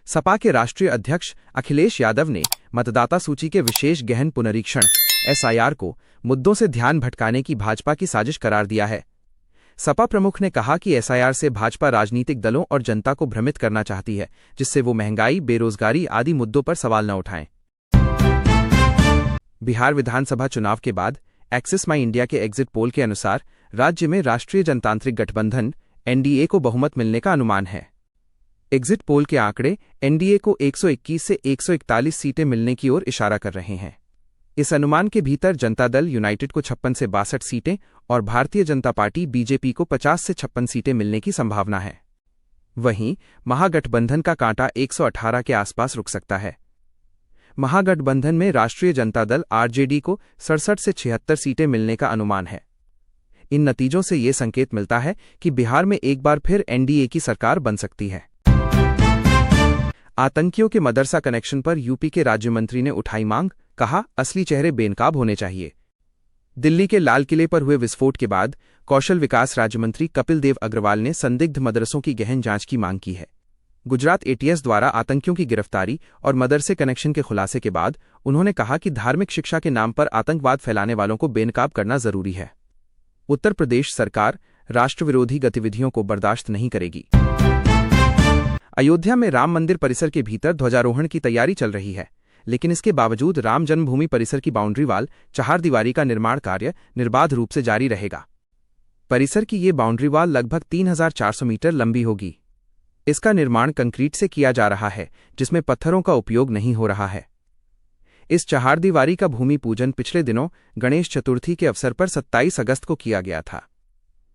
सपा के राष्ट्रीय अध्यक्ष अखिलेश यादव ने मतदाता सूची के विशेष गहन पुनरीक्षण (एसआईआर) को मुद्दों से ध्यान भटकाने की भाजपा की साजिश करार दिया है। सपा प्रमुख ने कहा कि एसआईआर से भाजपा राजनीतिक दलों और जनता को भ्रमित करना चाहती है, जिससे वो महंगाई, बेरोजगारी आदि मुद्दों पर सवाल न उठाएं। बिहार विधानसभा चुनाव के बाद एक्सिस माई इंडिया के एग्जिट पोल के अनुसार राज्य में राष्ट्रीय जनतांत्रिक गठबंधन (एनडीए) को बहुमत मिलने का अनुमान है। एग्जिट पोल के आंकड़े एनडीए को 121 से 141 सीटें मिलने की ओर इशारा कर रहे हैं। इस अनुमान के भीतर जनता दल यूनाइटेड को 56 से 62 सीटें और भारतीय जनता पार्टी (बीजेपी) को 50 से 56 सीटें मिलने की संभावना है। वहीं महागठबंधन का कांटा 118 के आसपास रुक सकता है। महागठबंधन में राष्ट्रीय जनता दल (आरजेडी) को 67 से 76 सीटें मिलने का अनुमान है। इन नतीजों से ये संकेत मिलता है कि बिहार में एक बार फिर एनडीए की सरकार बन सकती है। आतंकियों के मदरसा कनेक्शन पर यूपी के राज्य मंत्री ने उठाई मांग, कहा असली चेहरे बेनकाब होने चाहिए। दिल्ली के लाल किले पर हुए विस्फोट के बाद कौशल विकास राज्यमंत्री कपिल देव अग्रवाल ने संदिग्ध मदरसों की गहन जांच की मांग की है। गुजरात एटीएस द्वारा आतंकियों की गिरफ्तारी और मदरसे कनेक्शन के खुलासे के बाद उन्होंने कहा कि धार्मिक शिक्षा के नाम पर आतंकवाद फैलाने वालों को बेनकाब करना जरूरी है। उत्तर प्रदेश सरकार राष्ट्रविरोधी गतिविधियों को बर्दाश्त नहीं करेगी। अयोध्या में राम मंदिर परिसर के भीतर ध्वजारोहण की तैयारी चल रही है, लेकिन इसके बावजूद राम जन्मभूमि परिसर की बाउंड्री वाल चहारदीवारी का निर्माण कार्य निर्बाध रूप से जारी रहेगा। परिसर की ये बाउंड्री वाल लगभग 3400 मीटर लंबी होगी। इसका निर्माण कंक्रीट से किया जा रहा है, जिसमें पत्थरों का उपयोग नहीं हो रहा है। इस चहारदीवारी का भूमि पूजन पिछले दिनों गणेश चतुर्थी के अवसर पर 27 अगस्त को किया गया था।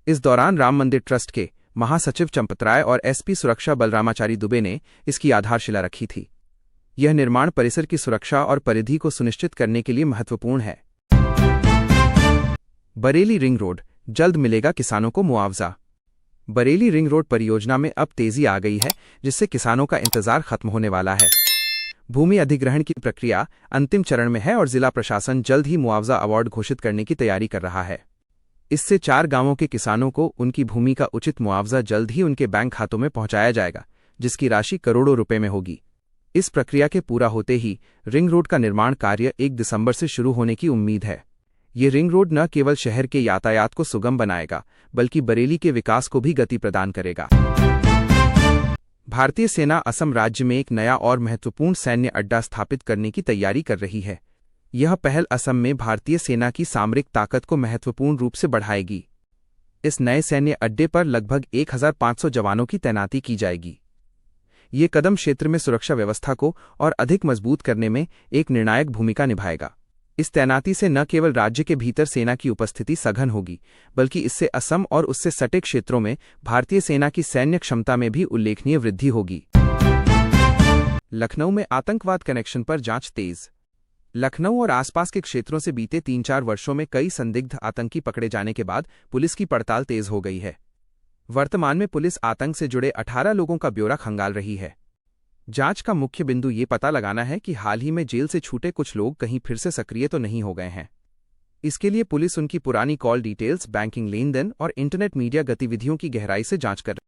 इस दौरान राम मंदिर ट्रस्ट के महासचिव चंपत राय और एसपी सुरक्षा बलरामाचारी दुबे ने इसकी आधारशिला रखी थी। यह निर्माण परिसर की सुरक्षा और परिधि को सुनिश्चित करने के लिए महत्वपूर्ण है। बरेली रिंग रोड, जल्द मिलेगा किसानों को मुआवजा। बरेली रिंग रोड परियोजना में अब तेजी आ गई है, जिससे किसानों का इंतजार खत्म होने वाला है। भूमि अधिग्रहण की प्रक्रिया अंतिम चरण में है और जिला प्रशासन जल्द ही मुआवजा अवार्ड घोषित करने की तैयारी कर रहा है। इससे 4 गांवों के किसानों को उनकी भूमि का उचित मुआवजा जल्द ही उनके बैंक खातों में पहुंचाया जाएगा, जिसकी राशि करोड़ों रुपए में होगी। इस प्रक्रिया के पूरा होते ही रिंग रोड का निर्माण कार्य 1 दिसंबर से शुरू होने की उम्मीद है। ये रिंग रोड न केवल शहर के यातायात को सुगम बनाएगा, बल्कि बरेली के विकास को भी गति प्रदान करेगा। भारतीय सेना असम राज्य में एक नया और महत्वपूर्ण सैन्य अड्डा स्थापित करने की तैयारी कर रही है। यह पहल असम में भारतीय सेना की सामरिक ताकत को महत्वपूर्ण रूप से बढ़ाएगी। इस नए सैन्य अड्डे पर लगभग 1500 जवानों की तैनाती की जाएगी। ये कदम क्षेत्र में सुरक्षा व्यवस्था को और अधिक मजबूत करने में एक निर्णायक भूमिका निभाएगा। इस तैनाती से न केवल राज्य के भीतर सेना की उपस्थिति सघन होगी, बल्कि इससे असम और उससे सटे क्षेत्रों में भारतीय सेना की सैन्य क्षमता में भी उल्लेखनीय वृद्धि होगी। लखनऊ में आतंकवाद कनेक्शन पर जांच तेज। लखनऊ और आसपास के क्षेत्रों से बीते 3-4 वर्षों में कई संदिग्ध आतंकी पकड़े जाने के बाद पुलिस की पड़ताल तेज हो गई है। वर्तमान में पुलिस आतंक से जुड़े 18 लोगों का ब्यौरा खंगाल रही है। जांच का मुख्य बिंदु ये पता लगाना है कि हाल ही में जेल से छूटे कुछ लोग कहीं फिर से सक्रिय तो नहीं हो गए हैं। इसके लिए पुलिस उनकी पुरानी कॉल डिटेल्स, बैंकिंग लेनदेन और इंटरनेट मीडिया गतिविधियों की गहराई से जांच कर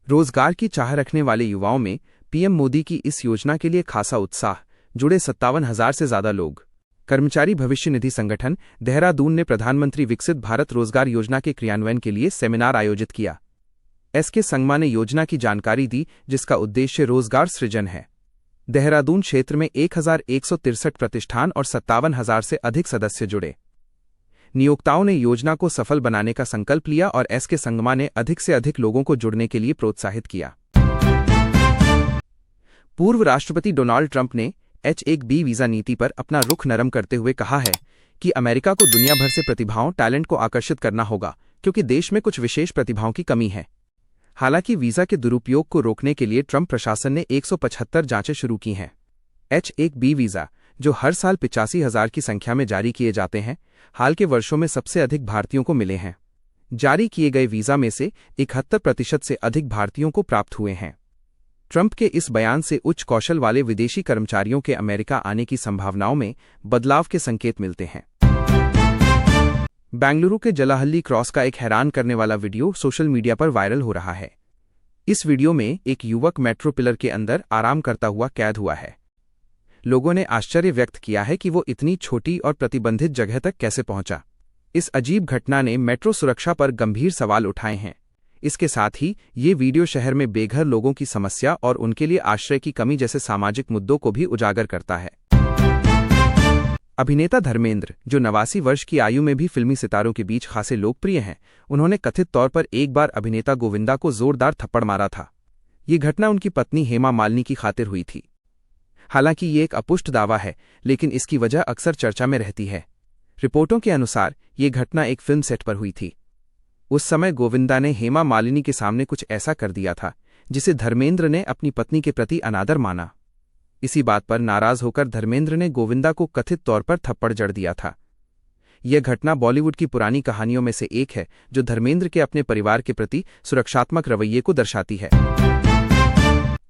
रोजगार की चाह रखने वाले युवाओं में पीएम मोदी की इस योजना के लिए खासा उत्साह। जुड़े 57,000 से ज्यादा लोग। कर्मचारी भविष्य निधि संगठन देहरादून ने प्रधानमंत्री विकसित भारत रोजगार योजना के क्रियान्वयन के लिए सेमिनार आयोजित किया। एसके संगमा ने योजना की जानकारी दी, जिसका उद्देश्य रोजगार सृजन है। देहरादून क्षेत्र में 1163 प्रतिष्ठान और 57,000 से अधिक सदस्य जुड़े। नियोक्ताओं ने योजना को सफल बनाने का संकल्प लिया और एसके संगमा ने अधिक से अधिक लोगों को जुड़ने के लिए प्रोत्साहित किया। पूर्व राष्ट्रपति डोनाल्ड ट्रंप ने H-1B वीजा नीति पर अपना रुख नरम करते हुए कहा है कि अमेरिका को दुनिया भर से प्रतिभाओं, टैलेंट को आकर्षित करना होगा, क्योंकि देश में कुछ विशेष प्रतिभाओं की कमी है। हालांकि वीजा के दुरुपयोग को रोकने के लिए ट्रंप प्रशासन ने 175 जांचें शुरू की हैं। H-1B वीजा, जो हर साल 85,000 की संख्या में जारी किए जाते हैं, हाल के वर्षों में सबसे अधिक भारतीयों को मिले हैं। जारी किए गए वीजा में से 71% से अधिक भारतीयों को प्राप्त हुए हैं। ट्रंप के इस बयान से उच्च कौशल वाले विदेशी कर्मचारियों के अमेरिका आने की संभावनाओं में बदलाव के संकेत मिलते हैं। बेंगलुरु के जलाहल्ली क्रॉस का एक हैरान करने वाला वीडियो सोशल मीडिया पर वायरल हो रहा है। इस वीडियो में एक युवक मेट्रो पिलर के अंदर आराम करता हुआ कैद हुआ है। लोगों ने आश्चर्य व्यक्त किया है कि वो इतनी छोटी और प्रतिबंधित जगह तक कैसे पहुंचा। इस अजीब घटना ने मेट्रो सुरक्षा पर गंभीर सवाल उठाए हैं। इसके साथ ही ये वीडियो शहर में बेघर लोगों की समस्या और उनके लिए आश्रय की कमी जैसे सामाजिक मुद्दों को भी उजागर करता है। अभिनेता धर्मेंद्र, जो 89 वर्ष की आयु में भी फिल्मी सितारों के बीच खासे लोकप्रिय हैं, उन्होंने कथित तौर पर एक बार अभिनेता गोविंदा को जोरदार थप्पड़ मारा था। ये घटना उनकी पत्नी हेमा मालिनी की खातिर हुई थी। हालांकि ये एक अपुष्ट दावा है, लेकिन इसकी वजह अक्सर चर्चा में रहती है। रिपोर्टों के अनुसार ये घटना एक फिल्म सेट पर हुई थी। उस समय गोविंदा ने हेमा मालिनी के सामने कुछ ऐसा कर दिया था जिसे धर्मेंद्र ने अपनी पत्नी के प्रति अनादर माना। इसी बात पर नाराज होकर धर्मेंद्र ने गोविंदा को कथित तौर पर थप्पड़ जड़ दिया था। यह घटना बॉलीवुड की पुरानी कहानियों में से एक है जो धर्मेंद्र के अपने परिवार के प्रति सुरक्षात्मक रवैये को दर्शाती है।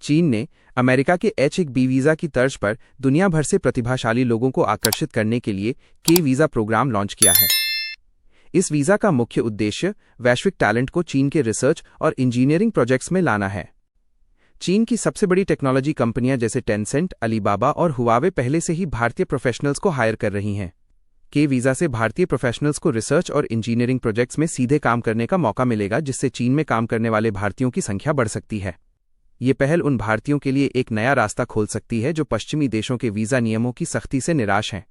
चीन ने अमेरिका के H-1B वीज़ा की तर्ज पर दुनिया भर से प्रतिभाशाली लोगों को आकर्षित करने के लिए K-वीज़ा प्रोग्राम लॉन्च किया है। इस वीज़ा का मुख्य उद्देश्य वैश्विक टैलेंट को चीन के रिसर्च और इंजीनियरिंग प्रोजेक्ट्स में लाना है। चीन की सबसे बड़ी टेक्नोलॉजी कंपनियां जैसे टेंसेंट, अलीबाबा और हुआवे पहले से ही भारतीय प्रोफेशनल्स को हायर कर रही हैं। K-वीज़ा से भारतीय प्रोफेशनल्स को रिसर्च और इंजीनियरिंग प्रोजेक्ट्स में सीधे काम करने का मौका मिलेगा, जिससे चीन में काम करने वाले भारतीयों की संख्या बढ़ सकती है। ये पहल उन भारतीयों के लिए एक नया रास्ता खोल सकती है जो पश्चिमी देशों के वीज़ा नियमों की सख्ती से निराश हैं।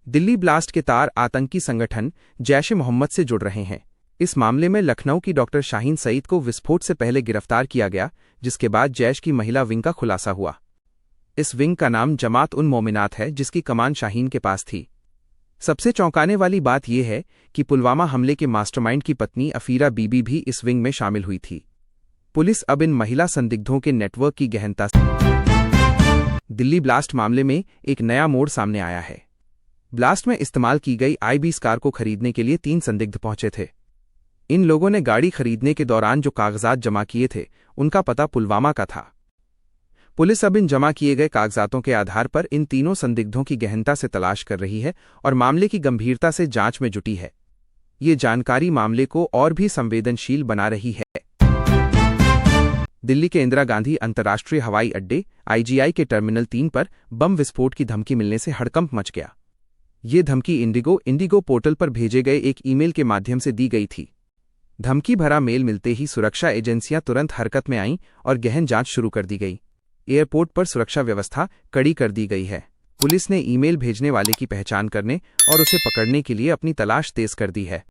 दिल्ली ब्लास्ट के तार आतंकी संगठन जैश-ए-मोहम्मद से जुड़ रहे हैं। इस मामले में लखनऊ की डॉक्टर शाहीन सईद को विस्फोट से पहले गिरफ्तार किया गया, जिसके बाद जैश की महिला विंग का खुलासा हुआ। इस विंग का नाम जमात-उन-मोमिनात है, जिसकी कमान शाहीन के पास थी। सबसे चौंकाने वाली बात यह है कि पुलवामा हमले के मास्टरमाइंड की पत्नी अफीरा बीबी भी इस विंग में शामिल हुई थी। पुलिस अब इन महिला संदिग्धों के नेटवर्क की गहनता से दिल्ली ब्लास्ट मामले में एक नया मोड़ सामने आया है। ब्लास्ट में इस्तेमाल की गई i20 कार को खरीदने के लिए 3 संदिग्ध पहुंचे थे। इन लोगों ने गाड़ी खरीदने के दौरान जो कागजात जमा किए थे, उनका पता पुलवामा का था। पुलिस अब इन जमा किए गए कागजातों के आधार पर इन तीनों संदिग्धों की गहनता से तलाश कर रही है और मामले की गंभीरता से जांच में जुटी है। ये जानकारी मामले को और भी संवेदनशील बना रही है। दिल्ली के इंदिरा गांधी अंतर्राष्ट्रीय हवाई अड्डे IGI के टर्मिनल 3 पर बम विस्फोट की धमकी मिलने से हड़कंप मच गया। ये धमकी इंडिगो पोर्टल पर भेजे गए एक ईमेल के माध्यम से दी गई थी। धमकी भरा मेल मिलते ही सुरक्षा एजेंसियां तुरंत हरकत में आईं और गहन जांच शुरू कर दी गई। एयरपोर्ट पर सुरक्षा व्यवस्था कड़ी कर दी गई है। पुलिस ने ईमेल भेजने वाले की पहचान करने और उसे पकड़ने के लिए अपनी तलाश तेज कर दी है।